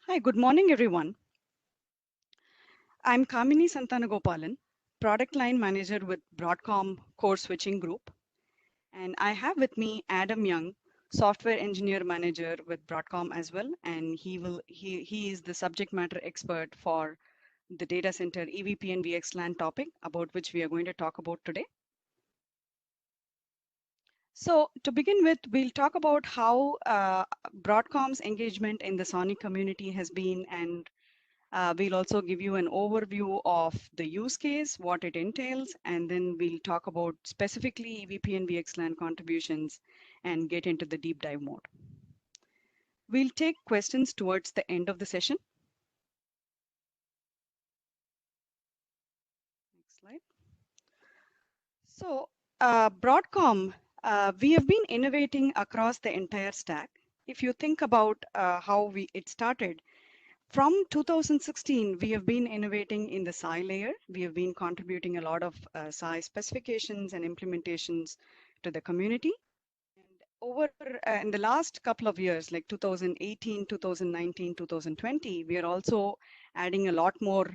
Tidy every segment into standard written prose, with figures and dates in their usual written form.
Hi, good morning, everyone. I'm Kamini Santhanagopalan, Product Line Manager with Broadcom Core Switching Group. And I have with me Adam Yeung, Software Engineer Manager with Broadcom as well. And he is the subject matter expert for the data center EVPN VXLAN topic about which we are going to talk about today. So to begin with, we'll talk about how Broadcom's engagement in the SONiC community has been, and we'll also give you an overview of the use case, what it entails, and then we'll talk about specifically EVP and VXLAN contributions and get into the deep dive mode. We'll take questions towards the end of the session. Next slide. So Broadcom, we have been innovating across the entire stack. If you think about how it started, from 2016, we have been innovating in the SI layer. We have been contributing a lot of SI specifications and implementations to the community. And over in the last couple of years, like 2018, 2019, 2020, we are also adding a lot more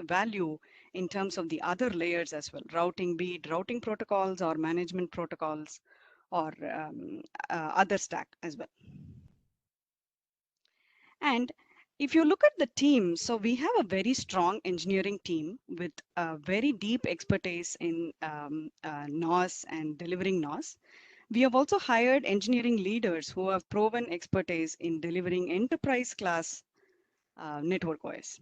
value in terms of the other layers as well, routing, be it routing protocols or management protocols or other stack as well. And if you look at the team, so we have a very strong engineering team with a very deep expertise in NOS and delivering NOS. We have also hired engineering leaders who have proven expertise in delivering enterprise class network OS.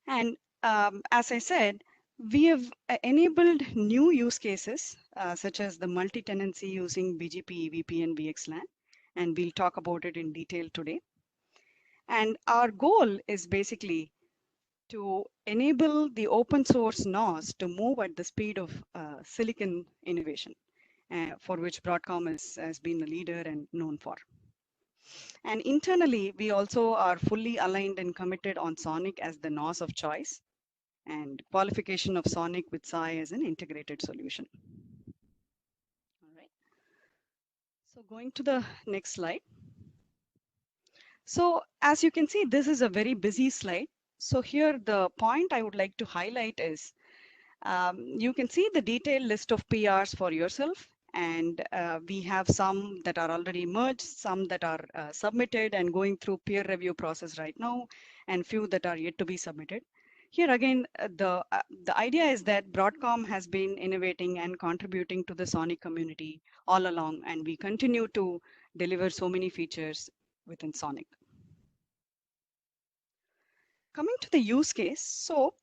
And as I said, we have enabled new use cases such as the multi-tenancy using BGP, EVP, and VXLAN. And we'll talk about it in detail today. And our goal is basically to enable the open source NOS to move at the speed of silicon innovation, for which Broadcom has been a leader and known for. And internally, we also are fully aligned and committed on SONiC as the NOS of choice and qualification of SONiC with SI as an integrated solution. All right. So going to the next slide. So as you can see, this is a very busy slide. So here the point I would like to highlight is you can see the detailed list of PRs for yourself. And we have some that are already merged, some that are submitted and going through peer review process right now, and few that are yet to be submitted. Here again, the idea is that Broadcom has been innovating and contributing to the SONiC community all along, and we continue to deliver so many features within SONiC. Coming to the use case, so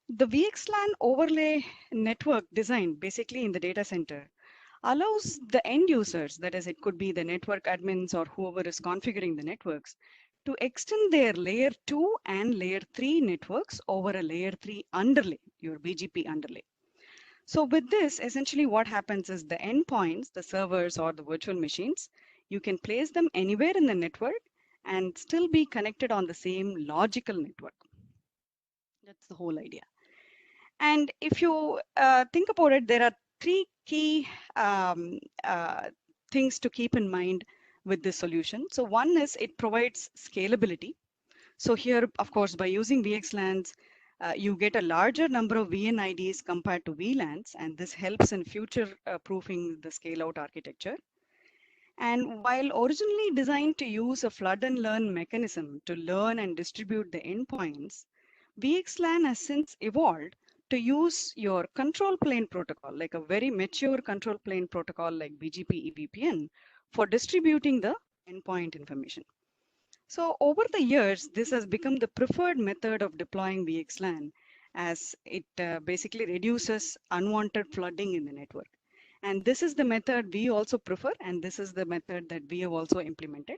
the VXLAN overlay network design, basically in the data center, allows the end users, that is, it could be the network admins or whoever is configuring the networks, to extend their layer 2 and layer 3 networks over a layer 3 underlay, your BGP underlay. So with this, essentially what happens is the endpoints, the servers or the virtual machines, you can place them anywhere in the network and still be connected on the same logical network. That's the whole idea. And if you think about it, there are three key things to keep in mind with this solution. So one is it provides scalability. So here, of course, by using VXLANs, you get a larger number of VNIDs compared to VLANs, and this helps in future proofing the scale-out architecture. And while originally designed to use a flood and learn mechanism to learn and distribute the endpoints, VXLAN has since evolved to use your control plane protocol, like a very mature control plane protocol like BGP EVPN, for distributing the endpoint information. So over the years, this has become the preferred method of deploying VXLAN, as it basically reduces unwanted flooding in the network. And this is the method we also prefer, and this is the method that we have also implemented.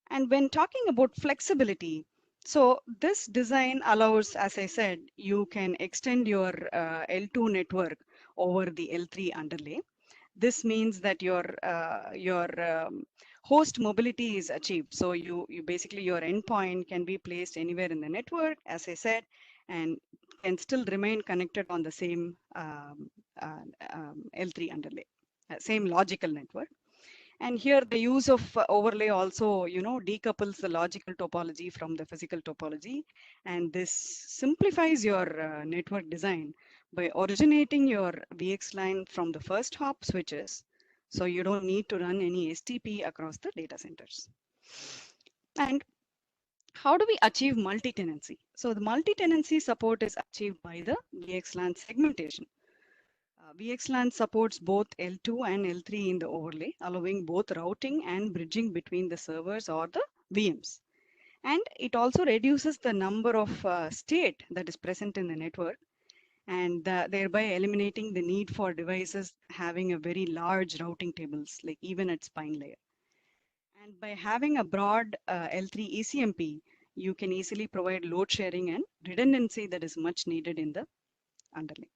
And when talking about flexibility, so this design allows, as I said, you can extend your L2 network over the L3 underlay. This means that your host mobility is achieved. So you basically your endpoint can be placed anywhere in the network, as I said, and can still remain connected on the same L3 underlay, same logical network. And here the use of overlay also, decouples the logical topology from the physical topology. And this simplifies your network design by originating your VXLAN from the first hop switches. So you don't need to run any STP across the data centers. And how do we achieve multi-tenancy? So the multi-tenancy support is achieved by the VXLAN segmentation. VXLAN supports both L2 and L3 in the overlay, allowing both routing and bridging between the servers or the VMs. And it also reduces the number of state that is present in the network, and thereby eliminating the need for devices having a very large routing tables, like even at spine layer. And by having a broad L3 ECMP, you can easily provide load sharing and redundancy that is much needed in the underlay.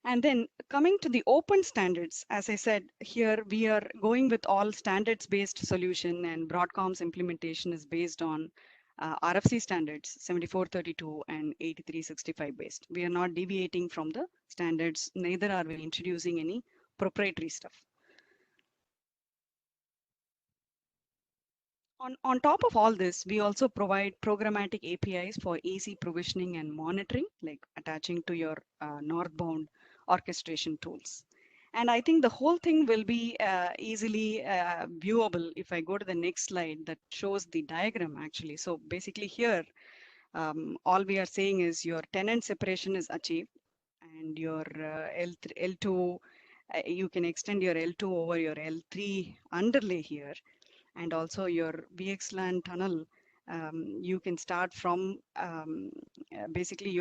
And then coming to the open standards, as I said, here we are going with all standards based solution, and Broadcom's implementation is based on RFC standards 7432 and 8365 based. We are not deviating from the standards, neither are we introducing any proprietary stuff. On top of all this, we also provide programmatic APIs for easy provisioning and monitoring, like attaching to your northbound orchestration tools. And I think the whole thing will be easily viewable if I go to the next slide that shows the diagram actually. So basically here, all we are saying is your tenant separation is achieved, and your L2, you can extend your L2 over your L3 underlay here, and also your VXLAN tunnel. You can start from basically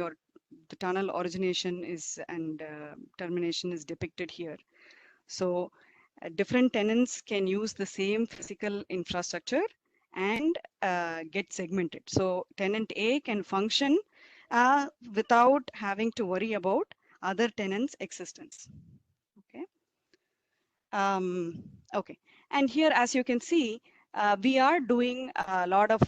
the tunnel origination is and termination is depicted here. So different tenants can use the same physical infrastructure and get segmented. So tenant A can function without having to worry about other tenants' existence. Okay. Okay, and here, as you can see, we are doing a lot of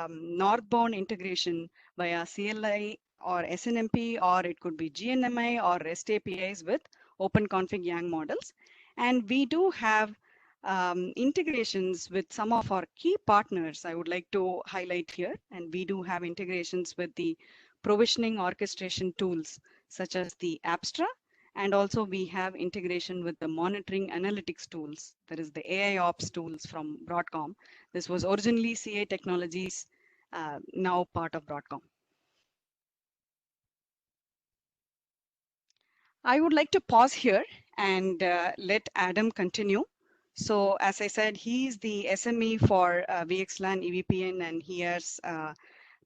northbound integration via CLI or SNMP, or it could be GNMI or REST APIs with OpenConfig Yeung models. And we do have integrations with some of our key partners I would like to highlight here. And we do have integrations with the provisioning orchestration tools such as the Abstra, and also we have integration with the monitoring analytics tools, that is the AI ops tools from Broadcom. This was originally CA Technologies, now part of Broadcom. I would like to pause here and let Adam continue. So as I said, he's the SME for VXLAN EVPN, and he has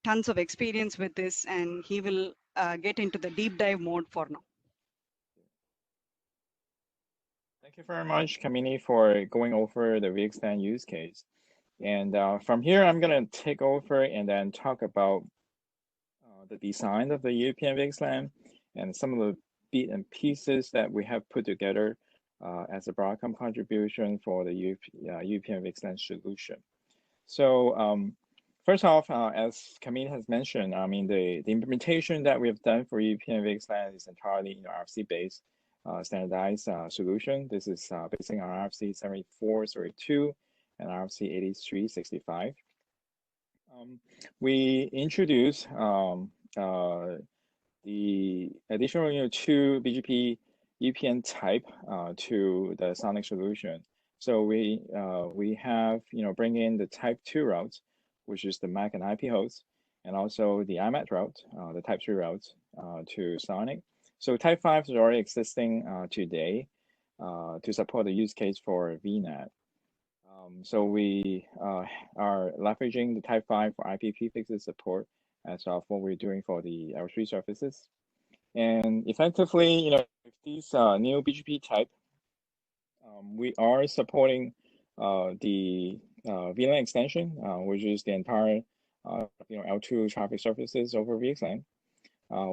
tons of experience with this, and he will get into the deep dive mode for now. Thank you very much, Kamini, for going over the VXLAN use case. And from here, I'm going to take over and then talk about the design of the EVPN VXLAN and some of the bits and pieces that we have put together as a Broadcom contribution for the EVPN VXLAN solution. So first off, as Kamini has mentioned, I mean, the implementation that we have done for EVPN VXLAN is entirely RFC-based. Standardized solution. This is based on RFC 7432 and RFC 8365. We introduced the additional 2 BGP EVPN type to the SONiC solution. So we have bring in the type 2 routes, which is the MAC and IP host, and also the IMAP route, the type 3 routes to SONiC. So type 5 is already existing today to support the use case for VNet. So we are leveraging the type 5 for IP prefixes support as of what we're doing for the L3 services. And effectively, with these new BGP type, we are supporting the VLAN extension, which is the entire L2 traffic surfaces over VXLAN.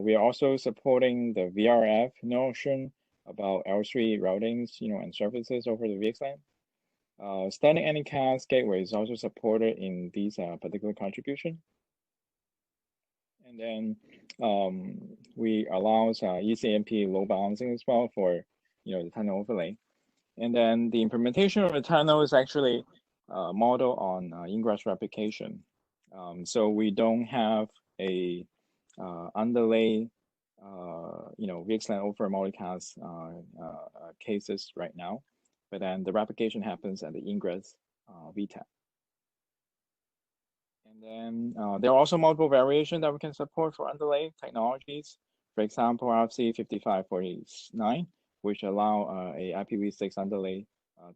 We are also supporting the VRF notion about L3 routings, and services over the VXLAN. Standing Anycast gateway is also supported in these particular contribution. And then we allow ECMP load balancing as well for the tunnel overlay. And then the implementation of the tunnel is actually modeled on ingress replication. So we don't have a underlay, VXLAN over multicast cases right now, but then the replication happens at the ingress VTAP. And then there are also multiple variations that we can support for underlay technologies. For example, RFC 5549, which allow a IPv6 underlay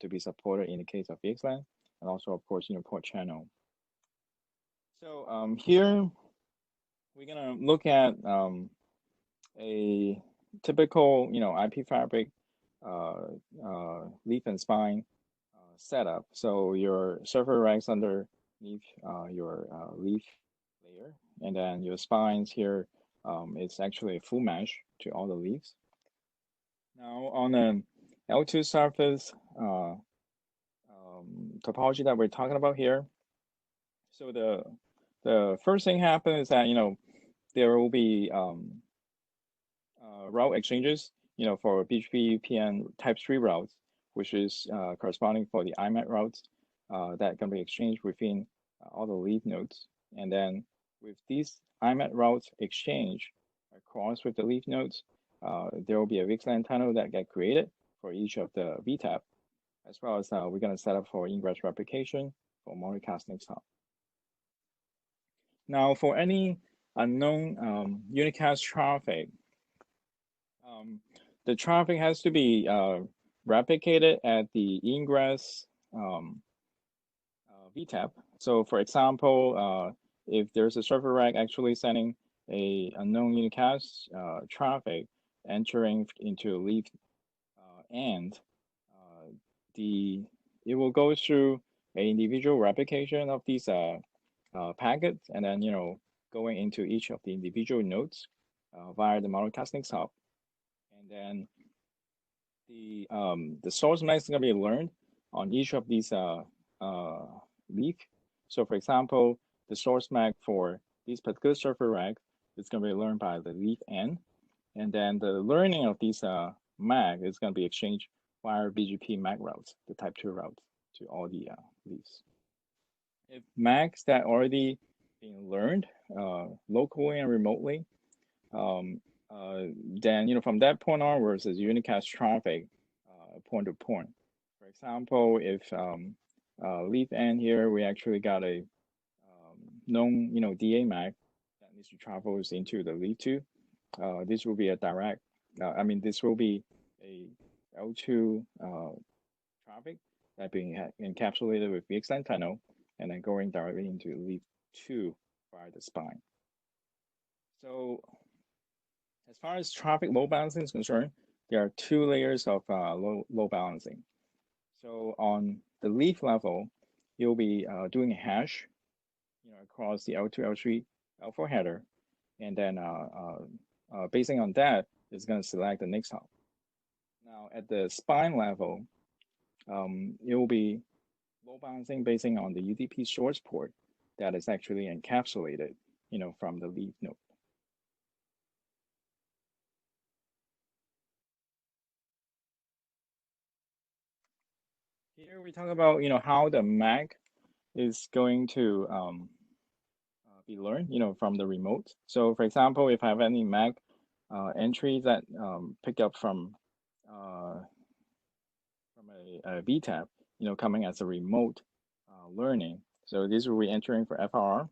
to be supported in the case of VXLAN, and also, of course, port channel. So here we're gonna look at a typical, IP fabric leaf and spine setup. So your server racks underneath your leaf layer, and then your spines here, it's actually a full mesh to all the leaves. Now on an L2 surface topology that we're talking about here, so the first thing happens is that there will be route exchanges, for BGP EVPN type 3 routes, which is corresponding for the IMAP routes that can be exchanged within all the leaf nodes. And then with these IMAP routes exchange across with the leaf nodes, there will be a VXLAN tunnel that get created for each of the VTAP, as well as we're going to set up for ingress replication for multicast next hop. Now, for any unknown unicast traffic, the traffic has to be replicated at the ingress VTAP. So for example, if there's a server rack actually sending a unknown unicast traffic entering into a leaf end, it will go through an individual replication of these packets, and then going into each of the individual nodes via the multicast hub. And then the source MAC is going to be learned on each of these leaf. So for example, the source MAC for this particular server rack is going to be learned by the leaf N, and then the learning of these MAC is going to be exchanged via BGP MAC routes, the type 2 routes, to all the leaves. If MACs that already being learned locally and remotely, then from that point onwards is unicast traffic point to point. For example, if leaf N here, we actually got a known DA MAC that needs to travel into the leaf 2. This will be a direct. This will be a L2 traffic that being encapsulated with VXLAN tunnel, and then going directly into leaf 2 via the spine. So as far as traffic load balancing is concerned, there are 2 layers of load balancing. So on the leaf level, you'll be doing a hash, across the L2, L3, L4 header, and then basing on that, it's going to select the next hop. Now at the spine level, it will be load balancing basing on the UDP source port that is actually encapsulated, from the leaf node. Here we talk about, how the MAC is going to be learned, from the remote. So for example, if I have any MAC entries that pick up from a VTAP, coming as a remote learning. So this will be entering for FRR,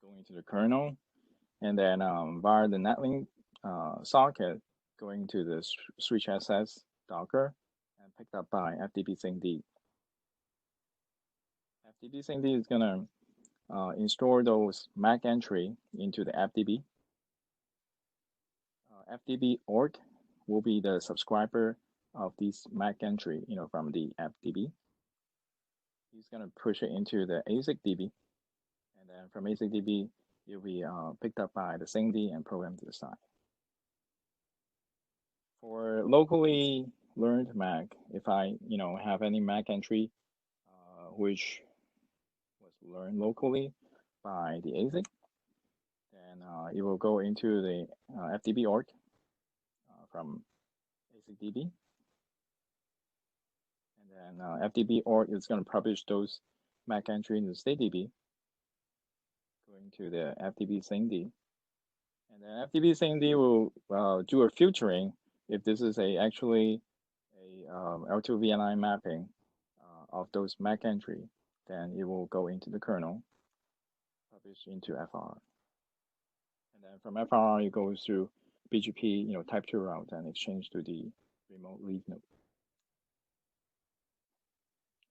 going to the kernel, and then via the netlink socket, going to the switch SS Docker, and picked up by FTP syncd. FTP syncd is gonna install those MAC entry into the FTP. FTP org will be the subscriber of this MAC entry, from the FTP. He's gonna push it into the ASIC DB, and then from ASIC DB, you'll be picked up by the syncd and programmed to the side. For locally learned MAC, if I have any MAC entry which was learned locally by the ASIC, then it will go into the FTP org from ASIC DB. And then FDB org is going to publish those MAC entry in the StateDB, going to the FDB SIND. And then FDB SIND will do a filtering if this is actually a L2 VNI mapping of those MAC entry, then it will go into the kernel, publish into FR. And then from FR, it goes through BGP, type 2 route and exchange to the remote leaf node.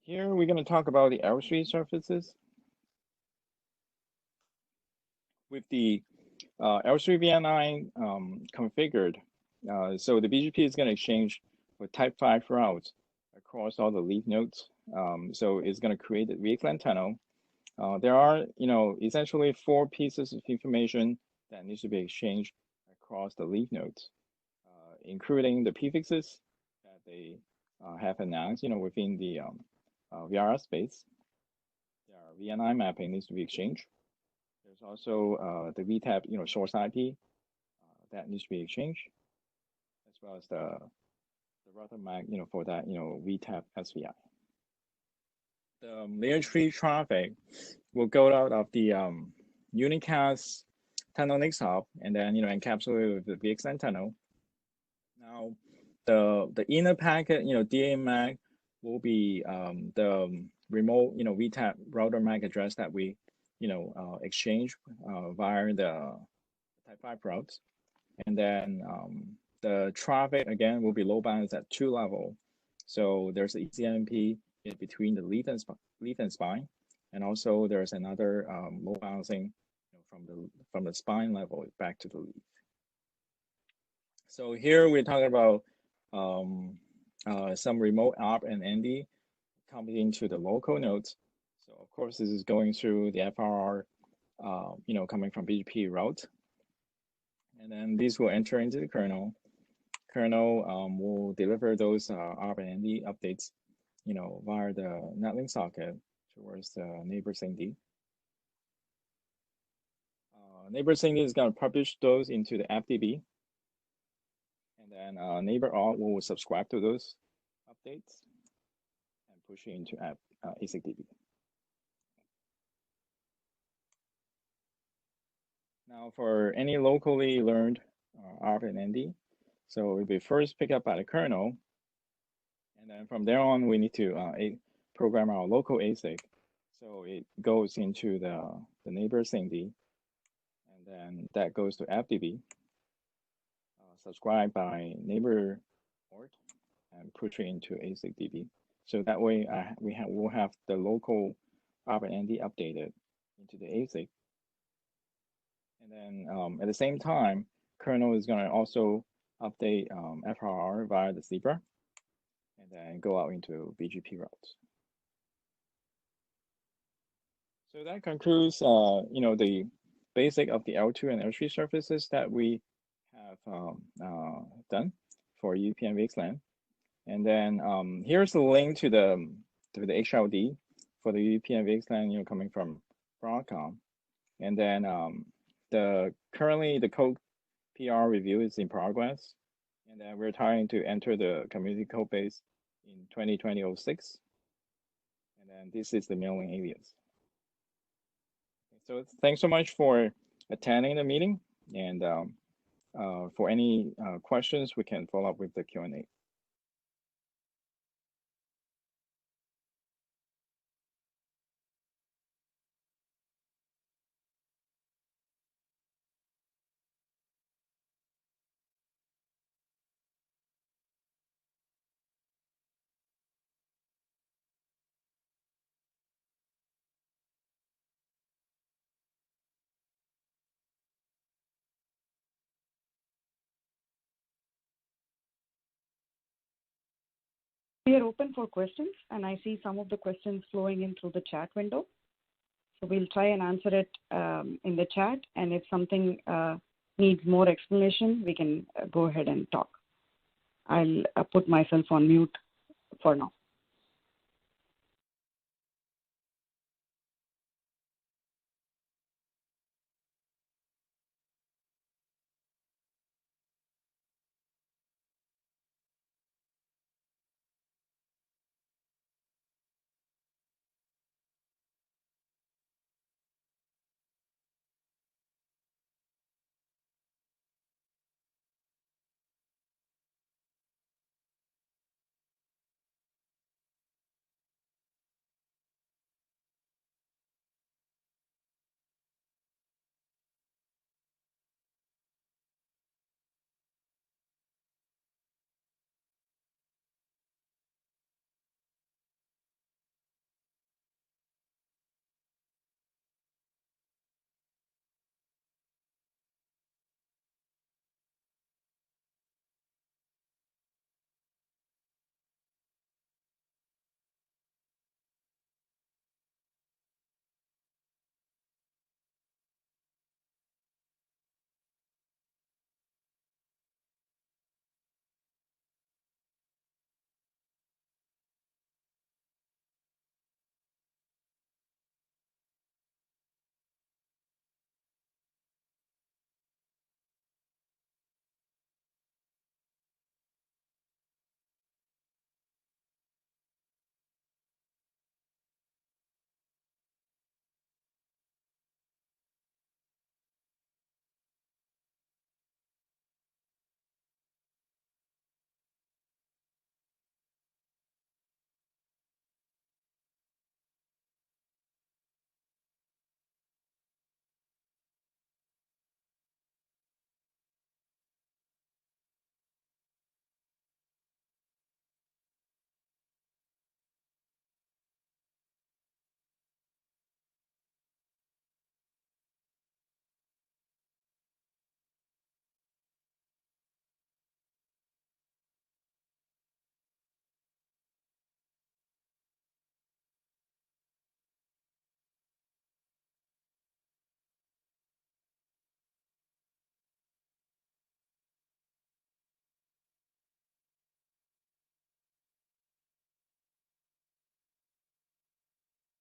Here we're going to talk about the L3 surfaces. With the L3 VNI configured, so the BGP is going to exchange with type 5 routes across all the leaf nodes. So it's going to create a VXLAN tunnel. There are, essentially 4 pieces of information that needs to be exchanged across the leaf nodes, including the prefixes that they have announced, within the VRR space. Their VNI mapping needs to be exchanged. There's also the VTAP, source IP that needs to be exchanged, as well as the router MAC, for that, VTAP SVI. The layer 3 traffic will go out of the unicast tunnel next hop and then, encapsulated with the VXLAN tunnel. Now, the inner packet, DA MAC will be the remote, VTAP router MAC address that we, exchange via the type 5 routes. And then the traffic, again, will be load balanced at 2 level. So there's an ECMP between the leaf and spine. And also there's another load balancing from the spine level back to the leaf. So here we're talking about some remote ARP and ND coming into the local nodes. So of course this is going through the FRR, coming from BGP route. And then these will enter into the kernel. Kernel will deliver those ARP and ND updates, via the netlink socket towards the neighbor SIND. Neighbor SIND is going to publish those into the FDB. And then neighbor ARP will subscribe to those updates and push it into ASICDB. Now for any locally learned ARP and ND, so it will be first picked up by the kernel. And then from there on, we need to program our local ASIC. So it goes into the neighbor SIND, and then that goes to FDB, subscribed by neighbor port, and push it into ASICDB. So that way we'll have the local ARP and ND updated into the ASIC. And then at the same time, kernel is going to also update FRR via the Zebra, and then go out into BGP routes. So that concludes, the basic of the L2 and L3 surfaces that we have done for EVPN VXLAN. And then here's the link to the HLD for the EVPN VXLAN, coming from Broadcom. And then currently the code PR review is in progress, and then we're trying to enter the community code base in 2020-06. And then this is the mailing alias. So thanks so much for attending the meeting, and for any questions, we can follow up with the Q&A. We are open for questions, and I see some of the questions flowing in through the chat window. So we'll try and answer it in the chat, and if something needs more explanation, we can go ahead and talk. I'll put myself on mute for now.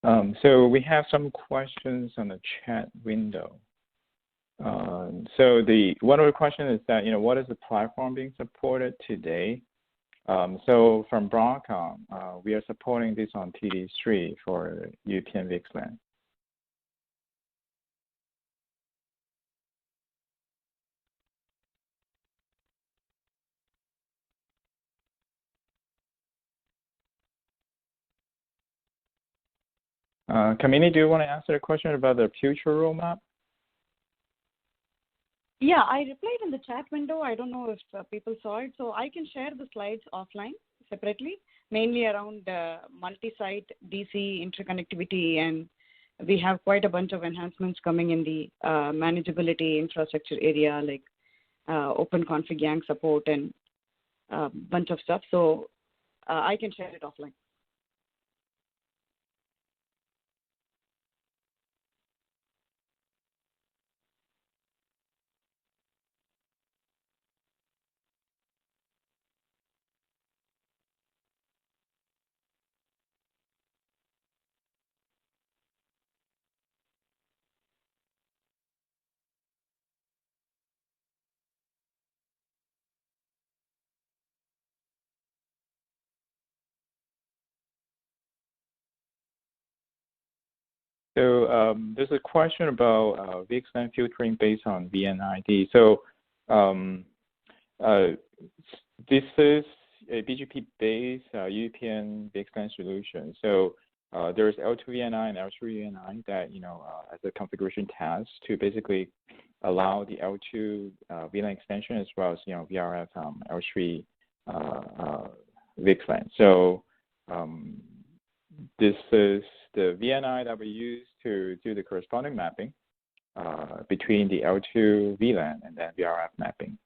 So we have some questions on the chat window. So one of the questions is that, what is the platform being supported today? So from Broadcom, we are supporting this on TD3 for EVPN VXLAN. Kamini, do you want to answer a question about the future roadmap? Yeah, I replied in the chat window. I don't know if people saw it. So I can share the slides offline separately, mainly around multi-site DC interconnectivity. And we have quite a bunch of enhancements coming in the manageability infrastructure area, like open config Yeung support and a bunch of stuff. So I can share it offline. So there's a question about VXLAN filtering based on VNID. So this is a BGP-based EVPN VXLAN solution. So there's L2VNI and L3VNI that, as a configuration task to basically allow the L2 VLAN extension as well as, VRF L3 VXLAN. So this is the VNI that we use to do the corresponding mapping between the L2 VLAN and then VRF mapping.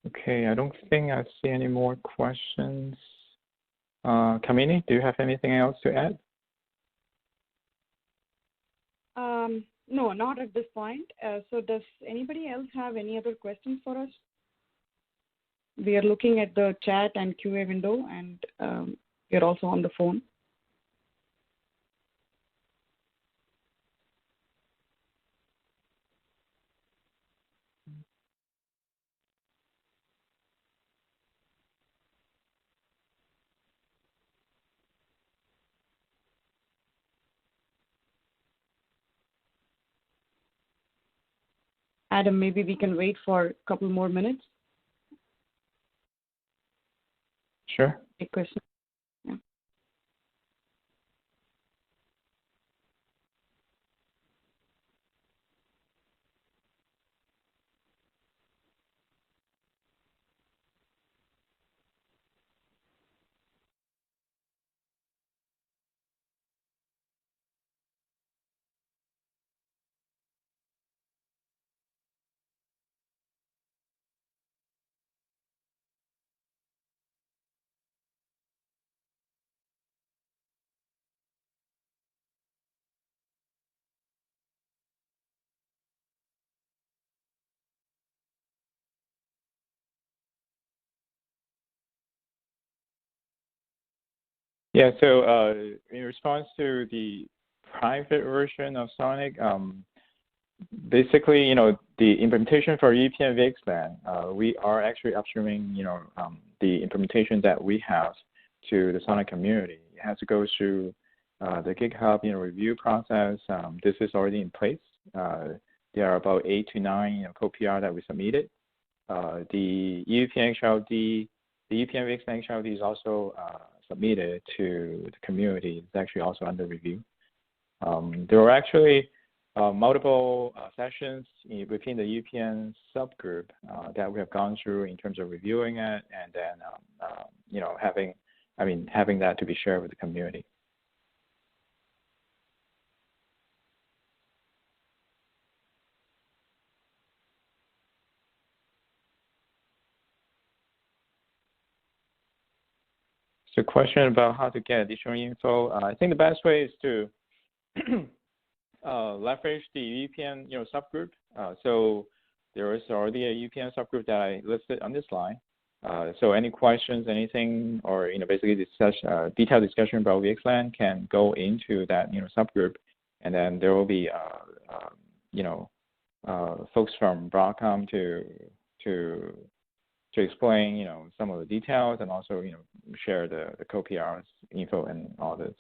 Okay, I don't think I see any more questions. Kamini, do you have anything else to add? No, not at this point. So does anybody else have any other questions for us? We are looking at the chat and QA window, and we're also on the phone. Adam, maybe we can wait for a couple more minutes. Sure. A question. Yeah. Yeah, so in response to the private version of SONiC, basically, the implementation for EVPN VXLAN, we are actually upstreaming, the implementation that we have to the SONiC community. It has to go through the GitHub, review process. This is already in place. There are about 8 to 9 co-PR that we submitted. The EVPN XLD, the EVPN VXLAN XLD is also submitted to the community. It's actually also under review. There were actually multiple sessions within the EVPN subgroup that we have gone through in terms of reviewing it, and then having that to be shared with the community. So, question about how to get additional info. I think the best way is to leverage the VPN, subgroup. So there is already a VPN subgroup that I listed on this slide. So any questions, anything, or basically detailed discussion about VXLAN can go into that subgroup, and then there will be folks from Broadcom to explain some of the details, and also share the co-PRs info and all this.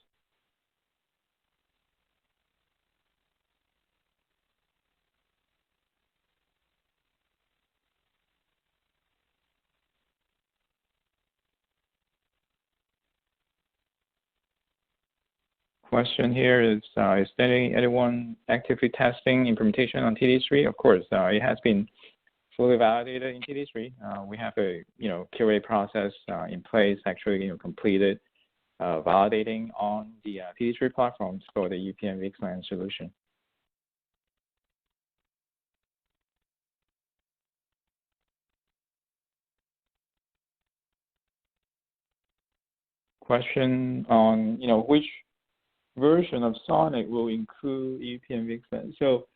Question here is anyone actively testing implementation on TD3? Of course, it has been fully validated in TD3. We have a QA process in place, actually completed validating on the TD3 platforms for the EVPN VXLAN solution. Question on which version of SONiC will include EVPN VXLAN. So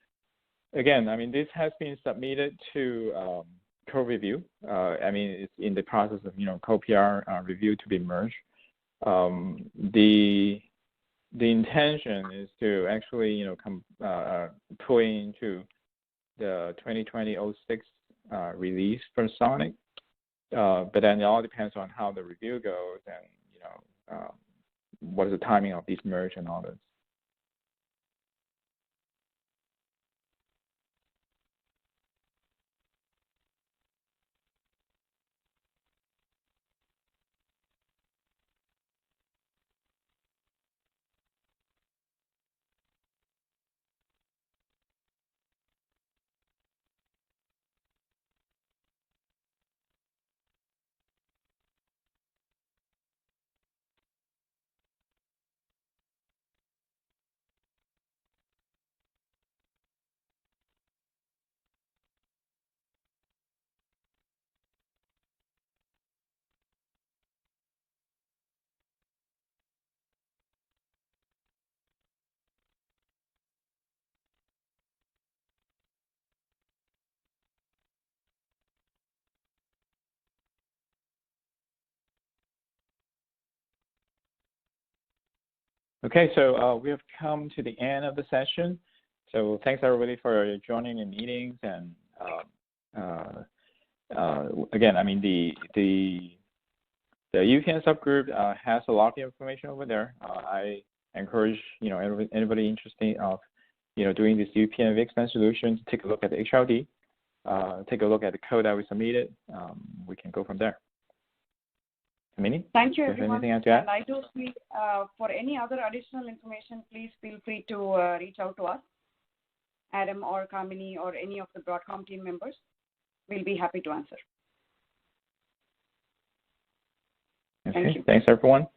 again, this has been submitted to code review. It's in the process of co-PR review to be merged. The intention is to actually pull into the 2020-06 release for SONiC, but then it all depends on how the review goes and what is the timing of these merge and all this. Okay, so we have come to the end of the session. So thanks everybody for joining the meetings, and again, the EVPN subgroup has a lot of information over there. I encourage anybody interested of doing this EVPN VXLAN solution to take a look at the HLD, take a look at the code that we submitted. We can go from there. Kamini? Thank you, everyone. Anything to add? And I do feel for any other additional information, please feel free to reach out to us, Adam or Kamini or any of the Broadcom team members. We'll be happy to answer. Okay. Thank you. Thanks, everyone.